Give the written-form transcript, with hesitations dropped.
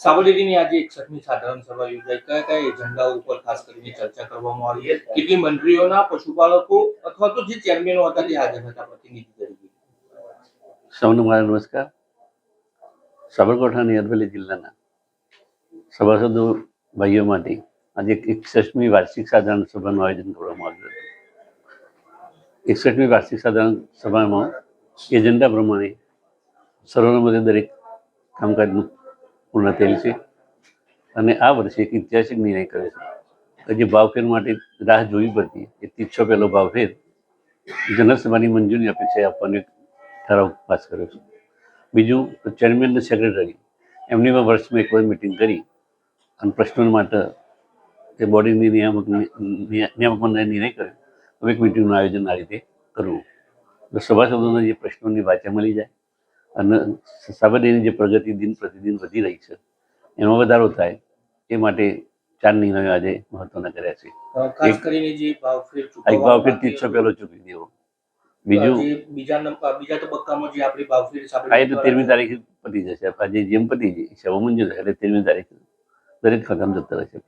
સાબરડેરીની આજે 61મી સાધારણ સભા યોજાઈ. કયા કયા એજન્ડાઓ ઉપર ખાસ કરીને ચર્ચા કરવામાં આવી? કેટલી મંત્રીઓના, પશુપાલકો અથવા તો જે ચેરમેનો હતા તે હાજર હતા પ્રતિનિધિ તરીકે? સૌને મારા નમસ્કાર. સાબરકાંઠા અને અરવલ્લી જિલ્લાના સભાસદો ભાઈઓ માટે આજે 61મી વાર્ષિક સાધારણ સભાનું આયોજન કરવામાં આવ્યું હતું. 61મી વાર્ષિક સાધારણ સભામાં એજન્ડા પ્રમાણે સર્વસંમતે દરેક કામકાજનું પૂર્ણ થયેલ છે અને આ વર્ષે એક ઐતિહાસિક નિર્ણય કર્યો છે. જે ભાવફેર માટે રાહ જોવી પડતી એ 300 પહેલો ભાવફેર જનસભાની મંજૂરી અપેક્ષાએ આપવાનો એક ઠરાવ પાસ કર્યો છે. બીજું, ચેરમેન અને સેક્રેટરી એમની પણ વર્ષમાં એક વાર મિટિંગ કરી અને પ્રશ્નો માટે તે બોડીની નિયામક મંડળે નિર્ણય કર્યો તો એક મિટિંગનું આયોજન આ રીતે કરવું. તો સભાસદોને જે પ્રશ્નોની વાચા મળી જાય અને સાબરડેરીની જે પ્રગતિ દિન પ્રતિદિન વધી રહી છે એમાં વધારો થાય એ માટે 4 નિર્ણયો આજે મહત્વના કર્યા છે. ખાસ કરીને જે ભાવફેર એક ભાવફેર 300 પહેલો ચૂકવી દેવો. બીજું, બીજા તબક્કામાં જે આપણી ભાવફેર આ એટલે 13મી તારીખે પતી જશે. આજે જેમ પતી જાય સેવા મંજૂર થાય એટલે 13મી તારીખે દરેક ખાતામાં જતા રહેશે.